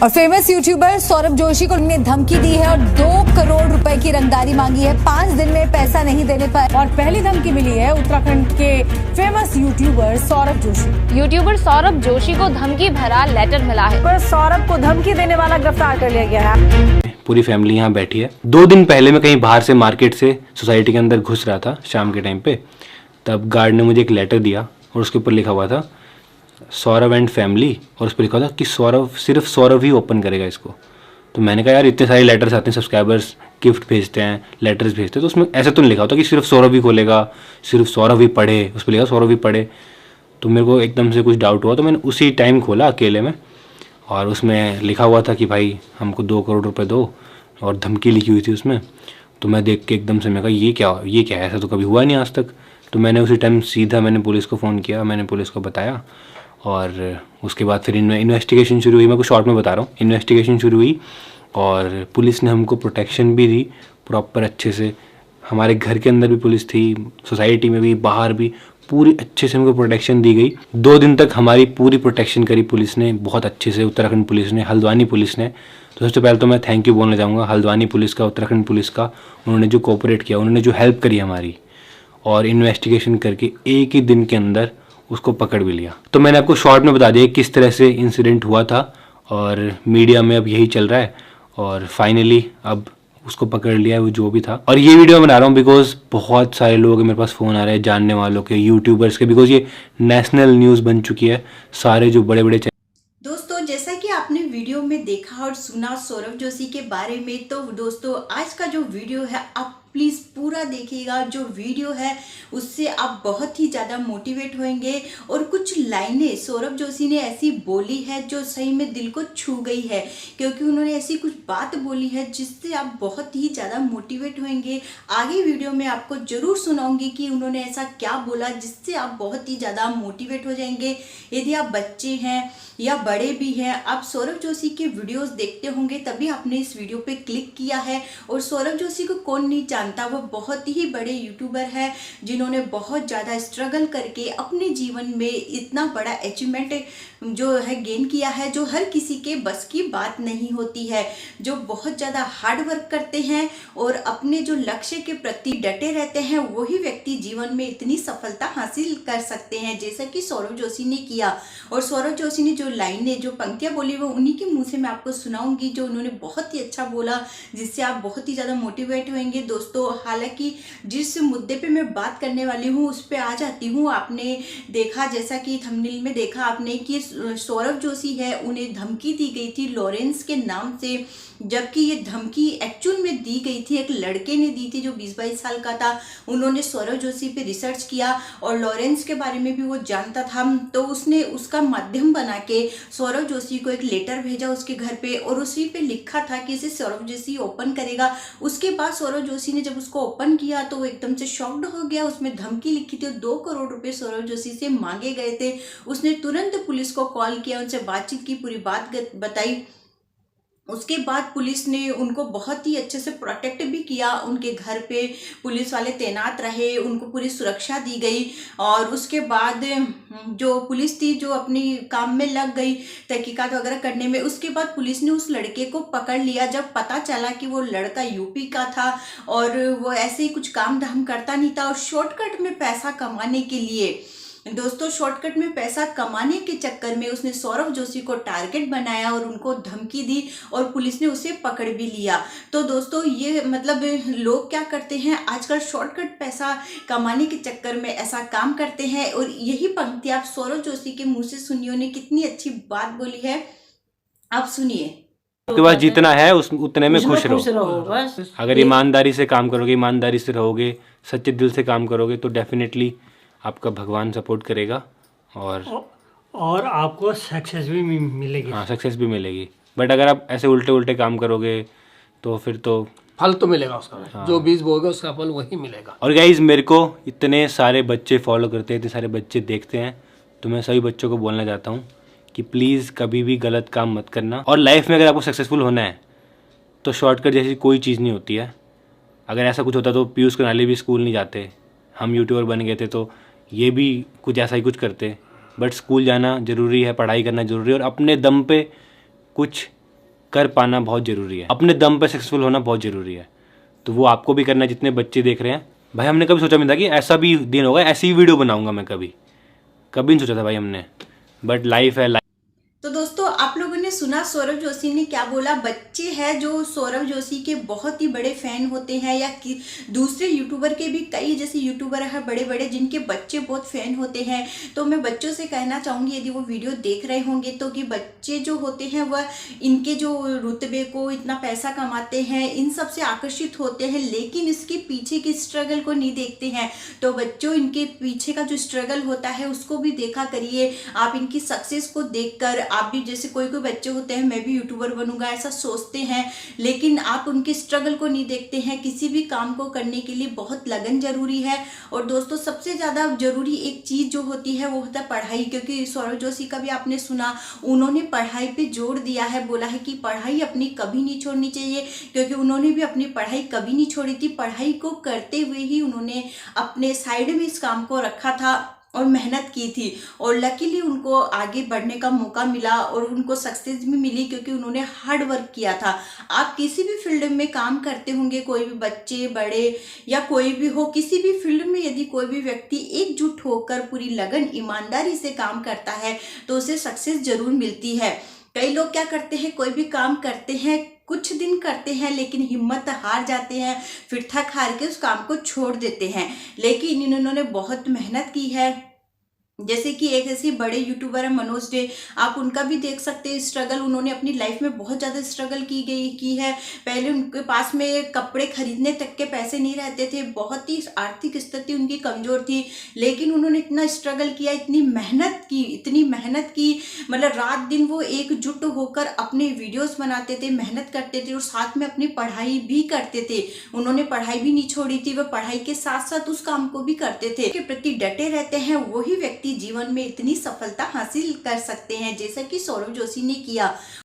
और famous YouTuber Saurabh Joshi को उन्होंने धमकी दी है और 2 करोड़ रुपए की रंगदारी मांगी है 5 दिन में पैसा नहीं देने पर। और पहली धमकी मिली है उत्तराखंड के famous YouTuber Saurabh Joshi. YouTuber Saurabh Joshi को धमकी भरा लेटर मिला है। पर सौरभ को धमकी देने वाला गिरफ्तार कर लिया गया है। पूरी फैमिली यहाँ बैठी है। 2 दिन पहले मैं कहीं बाहर से मार्केट से सोसाइटी के अंदर घुस रहा था शाम के टाइम पे, तब गार्ड ने मुझे एक लेटर दिया और उसके ऊपर लिखा हुआ था सौरभ एंड फैमिली, और उस पर लिखा था कि सिर्फ सौरभ ही ओपन करेगा इसको। तो मैंने कहा यार इतने सारे लेटर्स आते हैं, सब्सक्राइबर्स गिफ्ट भेजते हैं, लेटर्स भेजते हैं, तो उसमें ऐसा तो नहीं लिखा होता कि सिर्फ सौरभ ही खोलेगा, सिर्फ सौरभ ही पढ़े, उस पर लिखा सौरभ ही पढ़े। तो मेरे को एकदम से कुछ डाउट हुआ, तो मैंने उसी टाइम खोला अकेले में और उसमें लिखा हुआ था कि भाई हमको 2 करोड़ रुपये दो और धमकी लिखी हुई थी उसमें। तो मैं देख के एकदम से मैं कहा ये क्या है, ऐसा तो कभी हुआ नहीं आज तक। तो मैंने उसी टाइम सीधा मैंने पुलिस को फ़ोन किया, मैंने पुलिस को बताया और उसके बाद फिर इन्वेस्टिगेशन शुरू हुई। मैं कुछ शॉर्ट में बता रहा हूँ। इन्वेस्टिगेशन शुरू हुई और पुलिस ने हमको प्रोटेक्शन भी दी प्रॉपर अच्छे से। हमारे घर के अंदर भी पुलिस थी, सोसाइटी में भी, बाहर भी, पूरी अच्छे से हमको प्रोटेक्शन दी गई। 2 दिन तक हमारी पूरी प्रोटेक्शन करी पुलिस ने बहुत अच्छे से, उत्तराखंड पुलिस ने, हल्द्वानी पुलिस ने। तो सबसे पहले तो मैं थैंक यू बोलना चाहूँगा हल्द्वानी पुलिस का, उत्तराखंड पुलिस का। उन्होंने जो कोऑपरेट किया, उन्होंने जो हेल्प करी हमारी, और इन्वेस्टिगेशन करके 1 ही दिन के अंदर उसको पकड़ भी लिया। तो मैंने आपको शॉर्ट में बता दिया किस तरह से इंसिडेंट हुआ था और मीडिया में अब यही चल रहा है और फाइनली अब उसको पकड़ लिया है वो जो भी था। और ये वीडियो मैं बना रहा हूँ बिकॉज बहुत सारे लोगों के मेरे पास फ़ोन आ रहे हैं, जानने वालों के, यूट्यूबर्स के, बिकॉज ये नेशनल न्यूज़ बन चुकी है। सारे जो बड़े बड़े दोस्तों, जैसा कि आपने वीडियो में देखा और सुना सौरभ जोशी के बारे में, तो दोस्तों आज का जो वीडियो है आप प्लीज़ पूरा देखिएगा। जो वीडियो है उससे आप बहुत ही ज़्यादा मोटिवेट होंगे और कुछ लाइनें सौरभ जोशी ने ऐसी बोली है जो सही में दिल को छू गई है, क्योंकि उन्होंने ऐसी कुछ बात बोली है जिससे आप बहुत ही ज़्यादा मोटिवेट होंगे। आगे वीडियो में आपको ज़रूर सुनाऊंगी कि उन्होंने ऐसा क्या बोला जिससे आप बहुत ही ज़्यादा मोटिवेट हो जाएंगे। यदि आप बच्चे हैं या बड़े भी हैं, आप सौरभ जोशी के वीडियोस देखते होंगे तभी आपने इस वीडियो पे क्लिक किया है। और सौरभ जोशी को कौन नहीं जानता, वो बहुत ही बड़े यूट्यूबर है जिन्होंने बहुत ज़्यादा स्ट्रगल करके अपने जीवन में इतना बड़ा अचीवमेंट जो है गेन किया है, जो हर किसी के बस की बात नहीं होती है। जो बहुत ज़्यादा हार्ड वर्क करते हैं और अपने जो लक्ष्य के प्रति डटे रहते हैं, वही व्यक्ति जीवन में इतनी सफलता हासिल कर सकते हैं जैसा कि सौरभ जोशी ने किया। और सौरभ जोशी ने जो लाइनें, जो पंक्तियां बोली, वो उन्हीं के मुंह से मैं आपको सुनाऊंगी, जो उन्होंने बहुत ही अच्छा बोला, जिससे आप बहुत ही ज़्यादा मोटिवेट होंगे। दोस्तों, हालांकि जिस मुद्दे पे मैं बात करने वाली हूँ उस पर आ जाती हूँ। आपने देखा, जैसा कि थंबनेल में देखा आपने, कि सौरभ जोशी है, उन्हें धमकी दी गई थी लॉरेंस के नाम से, जबकि ये धमकी एक्चुअल में दी गई थी एक लड़के ने दी थी जो 20-22 साल का था। उन्होंने सौरभ जोशी पे रिसर्च किया और लॉरेंस के बारे में भी वो जानता था, तो उसने उसका माध्यम बना के सौरभ जोशी को एक लेटर भेजा उसके घर पे और उसी पे लिखा था कि इसे सौरभ जोशी ओपन करेगा। उसके बाद सौरभ जोशी ने जब उसको ओपन किया तो वो एकदम से शॉक्ड हो गया। उसमें धमकी लिखी थी, 2 करोड़ रुपए सौरभ जोशी से मांगे गए थे। उसने तुरंत पुलिस को कॉल किया, उनसे बातचीत की, पूरी बात बताई। उसके बाद पुलिस ने उनको बहुत ही अच्छे से प्रोटेक्ट भी किया। उनके घर पे पुलिस वाले तैनात रहे, उनको पूरी सुरक्षा दी गई। और उसके बाद जो पुलिस थी जो अपनी काम में लग गई तहकीकात वगैरह करने में, उसके बाद पुलिस ने उस लड़के को पकड़ लिया। जब पता चला कि वो लड़का यूपी का था और वो ऐसे ही कुछ काम धाम करता नहीं था और शॉर्टकट में पैसा कमाने के लिए, दोस्तों शॉर्टकट में पैसा कमाने के चक्कर में उसने सौरभ जोशी को टारगेट बनाया और उनको धमकी दी और पुलिस ने उसे पकड़ भी लिया। तो दोस्तों ये मतलब लोग क्या करते हैं आजकल, शॉर्टकट पैसा कमाने के चक्कर में ऐसा काम करते हैं। और यही पंक्ति आप सौरभ जोशी के मुंह से सुनिए, उन्हें कितनी अच्छी बात बोली है, आप सुनिए। आपके पास जितना है उतने में खुश रहो बस। अगर ईमानदारी से काम करोगे, ईमानदारी से रहोगे, सच्चे दिल से काम करोगे तो डेफिनेटली आपका भगवान सपोर्ट करेगा और आपको सक्सेस भी मिलेगी। हाँ, सक्सेस भी मिलेगी। बट अगर आप ऐसे उल्टे उल्टे काम करोगे तो फिर तो फल तो मिलेगा उसका। हाँ। जो बीज बोएगा उसका फल वही मिलेगा। और गाइस, मेरे को इतने सारे बच्चे फॉलो करते हैं, इतने सारे बच्चे देखते हैं, तो मैं सभी बच्चों को बोलना चाहता हूँ कि प्लीज़ कभी भी गलत काम मत करना। और लाइफ में अगर आपको सक्सेसफुल होना है तो शॉर्टकट जैसी कोई चीज़ नहीं होती है। अगर ऐसा कुछ होता तो पीयूष कनाली भी स्कूल नहीं जाते, हम यूट्यूबर बन गए थे तो ये भी कुछ ऐसा ही कुछ करते। बट स्कूल जाना ज़रूरी है, पढ़ाई करना ज़रूरी है और अपने दम पे कुछ कर पाना बहुत ज़रूरी है, अपने दम पे सक्सेसफुल होना बहुत ज़रूरी है। तो वो आपको भी करना है, जितने बच्चे देख रहे हैं। भाई हमने कभी सोचा नहीं था कि ऐसा भी दिन होगा, ऐसी ही वीडियो बनाऊंगा मैं, कभी नहीं सोचा था भाई हमने, बट लाइफ है। तो दोस्तों आप लोगों ने सुना सौरभ जोशी ने क्या बोला। बच्चे हैं जो सौरभ जोशी के बहुत ही बड़े फैन होते हैं, या कि दूसरे यूट्यूबर के भी कई जैसे यूट्यूबर हैं बड़े बड़े जिनके बच्चे बहुत फैन होते हैं। तो मैं बच्चों से कहना चाहूँगी, यदि वो वीडियो देख रहे होंगे तो कि बच्चे जो होते हैं वह इनके जो रुतबे को, इतना पैसा कमाते हैं, इन सब से आकर्षित होते हैं, लेकिन इसके पीछे की स्ट्रगल को नहीं देखते हैं। तो बच्चों, इनके पीछे का जो स्ट्रगल होता है उसको भी देखा करिए। आप इनकी सक्सेस को देखकर, आप भी जैसे कोई बच्चे होते हैं मैं भी यूट्यूबर बनूंगा ऐसा सोचते हैं, लेकिन आप उनके स्ट्रगल को नहीं देखते हैं। किसी भी काम को करने के लिए बहुत लगन जरूरी है। और दोस्तों सबसे ज़्यादा जरूरी एक चीज़ जो होती है वो होता है पढ़ाई, क्योंकि सौरभ जोशी का भी आपने सुना, उन्होंने पढ़ाई पे जोर दिया है, बोला है कि पढ़ाई अपनी कभी नहीं छोड़नी चाहिए, क्योंकि उन्होंने भी अपनी पढ़ाई कभी नहीं छोड़ी थी। पढ़ाई को करते हुए ही उन्होंने अपने साइड में इस काम को रखा था और मेहनत की थी, और लकीली उनको आगे बढ़ने का मौका मिला और उनको सक्सेस भी मिली, क्योंकि उन्होंने हार्ड वर्क किया था। आप किसी भी फील्ड में काम करते होंगे, कोई भी बच्चे बड़े या कोई भी हो, किसी भी फील्ड में यदि कोई भी व्यक्ति एकजुट होकर पूरी लगन ईमानदारी से काम करता है तो उसे सक्सेस जरूर मिलती है। कई लोग क्या करते हैं, कोई भी काम करते हैं, कुछ दिन करते हैं, लेकिन हिम्मत हार जाते हैं, फिर थक हार के उस काम को छोड़ देते हैं। लेकिन इन्होंने बहुत मेहनत की है। जैसे कि एक ऐसे बड़े यूट्यूबर है मनोज डे, आप उनका भी देख सकते हैं स्ट्रगल। उन्होंने अपनी लाइफ में बहुत ज़्यादा स्ट्रगल की है। पहले उनके पास में कपड़े खरीदने तक के पैसे नहीं रहते थे, बहुत ही आर्थिक स्थिति उनकी कमज़ोर थी, लेकिन उन्होंने इतना स्ट्रगल किया, इतनी मेहनत की, मतलब रात दिन वो एकजुट होकर अपने वीडियोस बनाते थे, मेहनत करते थे और साथ में अपनी पढ़ाई भी करते थे। उन्होंने पढ़ाई भी नहीं छोड़ी थी, वह पढ़ाई के साथ साथ उस काम को भी करते थे। के प्रति डटे रहते हैं वही व्यक्ति जीवन में इतनी सफलता हासिल कर सकते हैं, जैसा कि सौरभ जोशी ने किया।